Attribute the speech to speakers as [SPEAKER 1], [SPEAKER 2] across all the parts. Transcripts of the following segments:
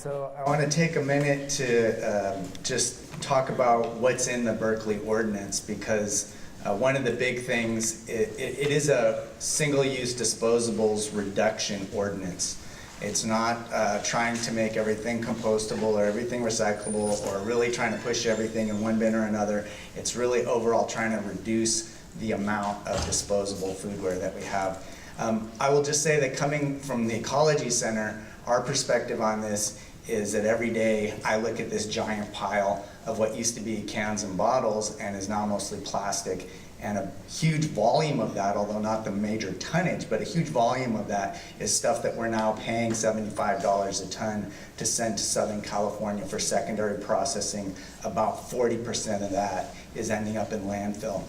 [SPEAKER 1] So I want to take a minute to just talk about what's in the Berkeley ordinance, because one of the big things, it is a single-use disposables reduction ordinance. It's not trying to make everything compostable or everything recyclable or really trying to push everything in one bin or another. It's really overall trying to reduce the amount of disposable foodware that we have. I will just say that coming from the Ecology Center, our perspective on this is that every day I look at this giant pile of what used to be cans and bottles and is now mostly plastic, and a huge volume of that, although not the major tonnage, but a huge volume of that is stuff that we're now paying $75 a ton to send to Southern California for secondary processing. About 40% of that is ending up in landfill.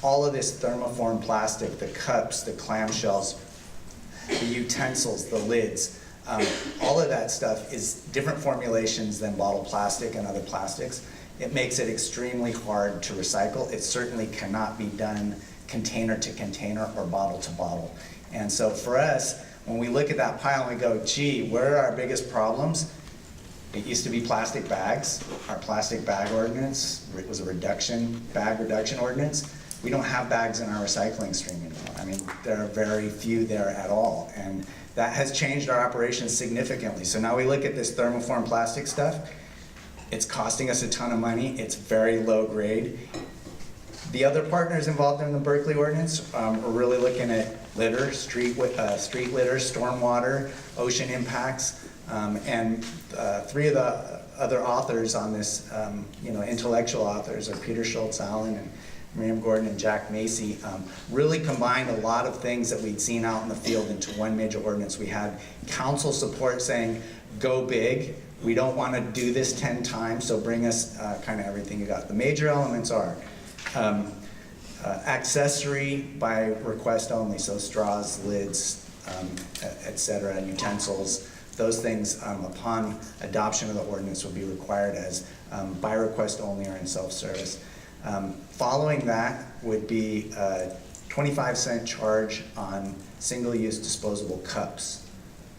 [SPEAKER 1] All of this thermoform plastic, the cups, the clamshells, the utensils, the lids, all of that stuff is different formulations than bottle plastic and other plastics. It makes it extremely hard to recycle. It certainly cannot be done container to container or bottle to bottle. And so for us, when we look at that pile and we go, gee, where are our biggest problems? It used to be plastic bags. Our plastic bag ordinance was a bag reduction ordinance. We don't have bags in our recycling stream anymore. I mean, there are very few there at all. And that has changed our operations significantly. So now we look at this thermoform plastic stuff. It's costing us a ton of money. It's very low grade. The other partners involved in the Berkeley ordinance are really looking at litter, street litter, stormwater, ocean impacts, and three of the other authors on this, intellectual authors are Peter Schultz Allen and Miriam Gordon and Jack Macy, really combined a lot of things that we'd seen out in the field into one major ordinance. We had council support saying, go big. We don't want to do this 10 times, so bring us kind of everything you got. The major elements are accessory by request only, so straws, lids, etc., utensils. Those things, upon adoption of the ordinance, will be required as by request only or in self-service. Following that would be a 25-cent charge on single-use disposable cups.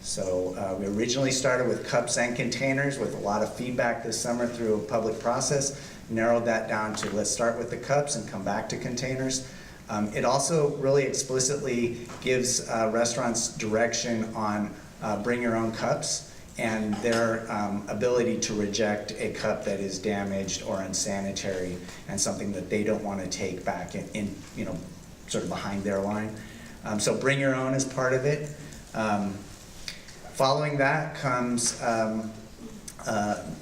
[SPEAKER 1] So we originally started with cups and containers with a lot of feedback this summer through a public process, narrowed that down to let's start with the cups and come back to containers. It also really explicitly gives restaurants direction on bring your own cups and their ability to reject a cup that is damaged or unsanitary and something that they don't want to take back in sort of behind their line. So bring your own as part of it. Following that comes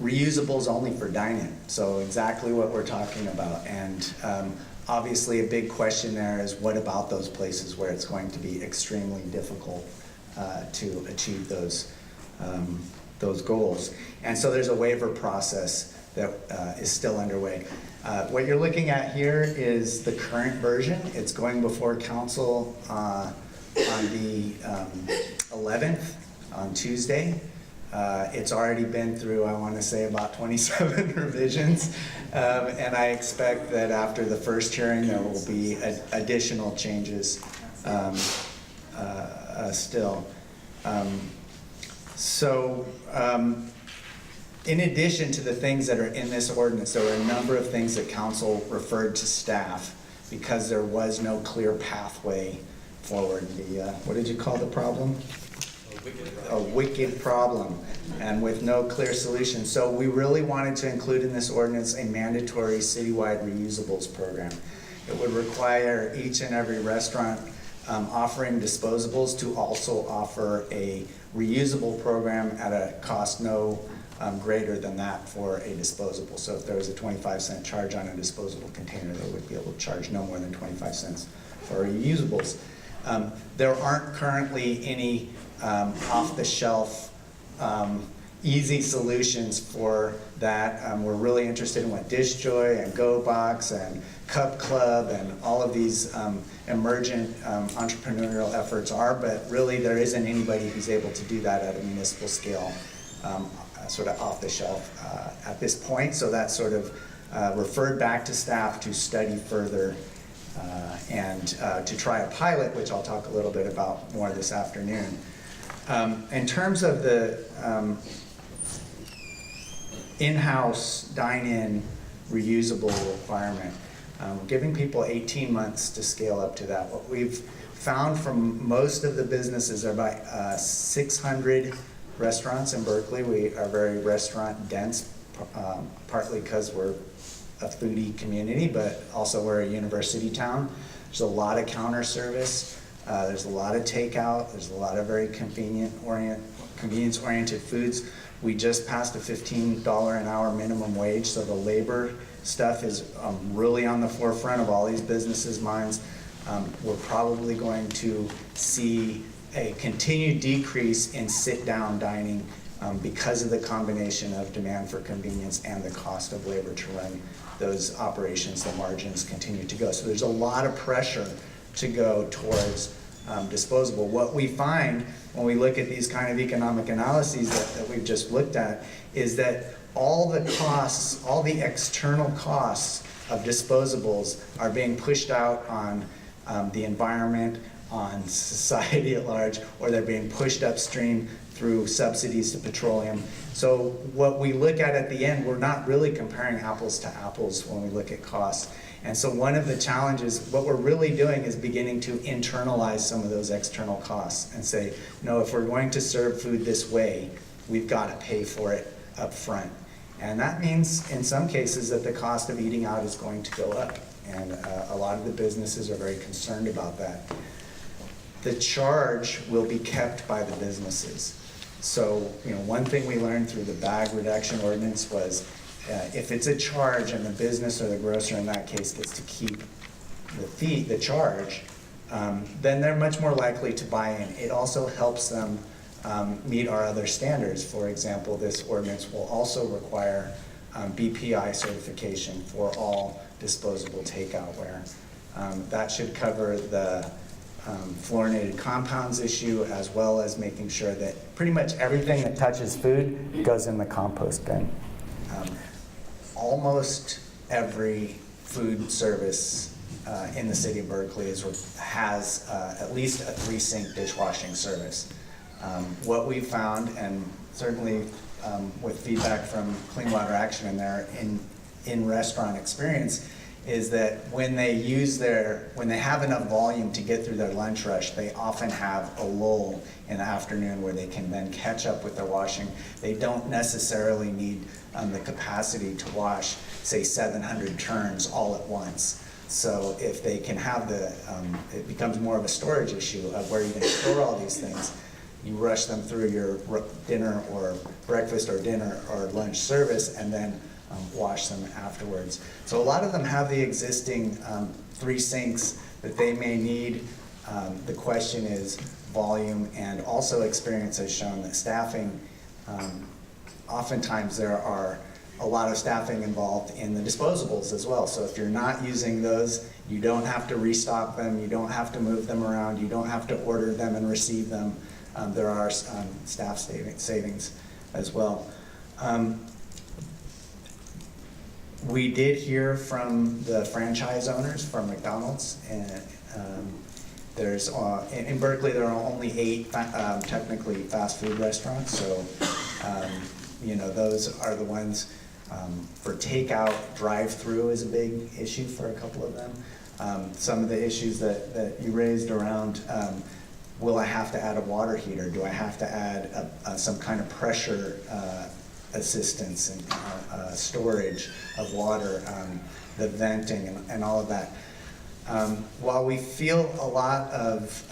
[SPEAKER 1] reusables only for dine-in. So exactly what we're talking about. And obviously a big question there is what about those places where it's going to be extremely difficult to achieve those goals. And so there's a waiver process that is still underway. What you're looking at here is the current version. It's going before council on the 11th, on Tuesday. It's already been through, I want to say, about 27 revisions. And I expect that after the first hearing, there will be additional changes still. In addition to the things that are in this ordinance, there were a number of things that council referred to staff because there was no clear pathway forward. What did you call the problem? A wicked problem, and with no clear solution. So we really wanted to include in this ordinance a mandatory citywide reusables program. It would require each and every restaurant offering disposables to also offer a reusable program at a cost no greater than that for a disposable. So if there was a 25-cent charge on a disposable container, they would be able to charge no more than 25 cents for reusables. There aren't currently any off-the-shelf easy solutions for that. We're really interested in what DishJoy and GoBox and Cup Club and all of these emergent entrepreneurial efforts are, but really there isn't anybody who's able to do that at a municipal scale, sort of off the shelf at this point. So that's sort of referred back to staff to study further and to try a pilot, which I'll talk a little bit about more this afternoon. In terms of the in-house, dine-in, reusable requirement. Giving people 18 months to scale up to that. What we've found from most of the businesses are about 600 restaurants in Berkeley. We are very restaurant dense, partly because we're a foodie community, but also we're a university town. There's a lot of counter service. There's a lot of takeout. There's a lot of very convenience-oriented foods. We just passed a $15 an hour minimum wage, so the labor stuff is really on the forefront of all these businesses' minds. We're probably going to see a continued decrease in sit-down dining because of the combination of demand for convenience and the cost of labor to run those operations. The margins continue to go. So there's a lot of pressure to go towards disposable. What we find when we look at these kind of economic analyses that we've just looked at is that all the costs, all the external costs of disposables are being pushed out on the environment, on society at large, or they're being pushed upstream through subsidies to petroleum. So what we look at the end, we're not really comparing apples to apples when we look at costs. And so one of the challenges, what we're really doing is beginning to internalize some of those external costs and say, no, if we're going to serve food this way, we've got to pay for it up front. And that means in some cases that the cost of eating out is going to go up. And a lot of the businesses are very concerned about that. The charge will be kept by the businesses. So, one thing we learned through the bag reduction ordinance was if it's a charge and the business or the grocer in that case gets to keep the charge, then they're much more likely to buy in. It also helps them meet our other standards. For example, this ordinance will also require BPI certification for all disposable takeoutware. That should cover the fluorinated compounds issue, as well as making sure that pretty much everything that touches food goes in the compost bin. Almost every food service in the city of Berkeley has at least a 3-sink dishwashing service. What we found, and certainly with feedback from Clean Water Action and their in-restaurant experience, is that when they have enough volume to get through their lunch rush, they often have a lull in the afternoon where they can then catch up with their washing. They don't necessarily need the capacity to wash, say, 700 turns all at once. So if they can have it becomes more of a storage issue of where you're going to store all these things. You rush them through your dinner or breakfast or dinner or lunch service and then wash them afterwards. So a lot of them have the existing 3 sinks that they may need. The question is volume, and also experience has shown that staffing, oftentimes there are a lot of staffing involved in the disposables as well. So if you're not using those, you don't have to restock them, you don't have to move them around, you don't have to order them and receive them. There are staff savings as well. We did hear from the franchise owners from McDonald's, and there's in Berkeley there are only 8 technically fast food restaurants. So those are the ones for takeout. Drive-through is a big issue for a couple of them. Some of the issues that you raised around will I have to add a water heater? Do I have to add some kind of pressure assistance and storage of water, the venting and all of that? While we feel a lot of,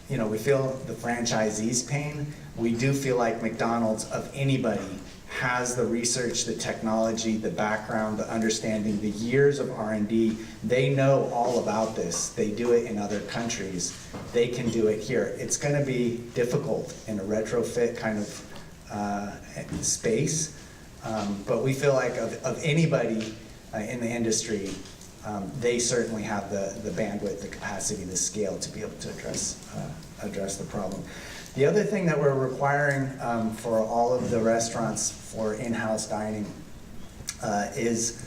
[SPEAKER 1] we feel the franchisees' pain, we do feel like McDonald's, of anybody, has the research, the technology, the background, the understanding, the years of R&D. They know all about this. They do it in other countries. They can do it here. It's going to be difficult in a retrofit kind of space, but we feel like of anybody in the industry, they certainly have the bandwidth, the capacity, the scale to be able to address the problem. The other thing that we're requiring for all of the restaurants for in-house dining is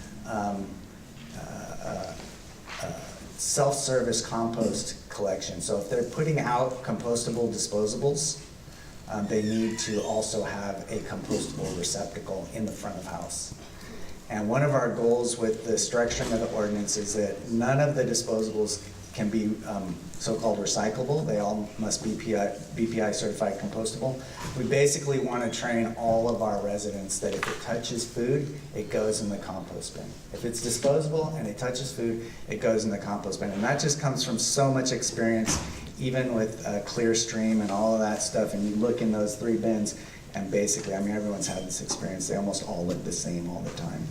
[SPEAKER 1] self-service compost collection. So if they're putting out compostable disposables, they need to also have a compostable receptacle in the front of house. And one of our goals with the structuring of the ordinance is that none of the disposables can be so-called recyclable. They all must be BPI certified compostable. We basically want to train all of our residents that if it touches food, it goes in the compost bin. If it's disposable and it touches food, it goes in the compost bin. And that just comes from so much experience, even with Clearstream and all of that stuff. And you look in those 3 bins, and basically, I mean, everyone's had this experience. They almost all look the same all the time.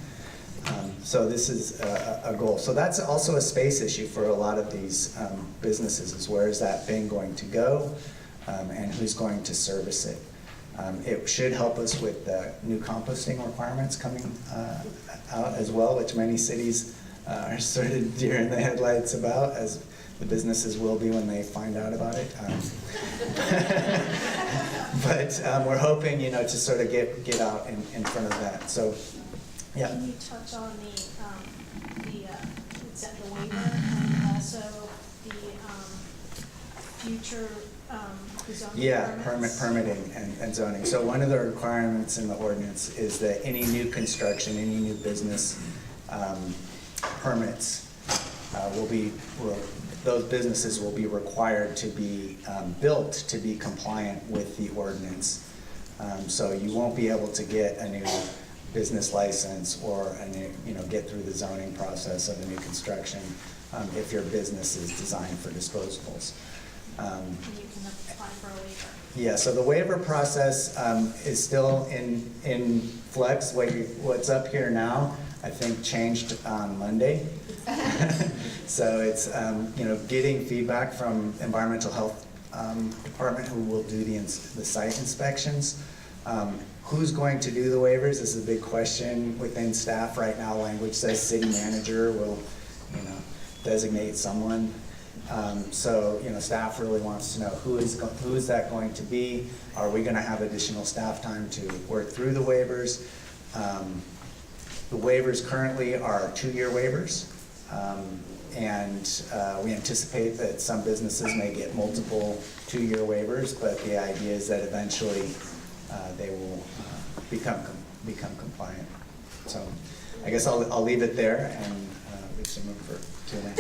[SPEAKER 1] So this is a goal. So that's also a space issue for a lot of these businesses, is where is that bin going to go, and who's going to service it. It should help us with the new composting requirements coming out as well, which many cities are sort of deer in the headlights about, as the businesses will be when they find out about it. But we're hoping, you know, to sort of get out in front of that. So. Yeah.
[SPEAKER 2] Can you touch on the waiver and also the future zoning
[SPEAKER 1] Yeah,
[SPEAKER 2] permits?
[SPEAKER 1] permitting and zoning. So one of the requirements in the ordinance is that any new construction, any new business permits those businesses will be required to be built to be compliant with the ordinance. So you won't be able to get a new business license or a new, you know, get through the zoning process of a new construction if your business is designed for disposables.
[SPEAKER 2] And you can apply for a waiver.
[SPEAKER 1] Yeah, so the waiver process is still in flux. What's up here now, I think, changed on Monday. So it's you know, getting feedback from Environmental Health Department, who will do the site inspections. Who's going to do the waivers is a big question within staff right now. Language says city manager will, you know, designate someone. So, you know, staff really wants to know who is that going to be? Are we going to have additional staff time to work through the waivers? The waivers currently are 2-year waivers, and we anticipate that some businesses may get multiple 2-year waivers, but the idea is that eventually they will become compliant. So I guess I'll leave it there and leave some room for Q&A.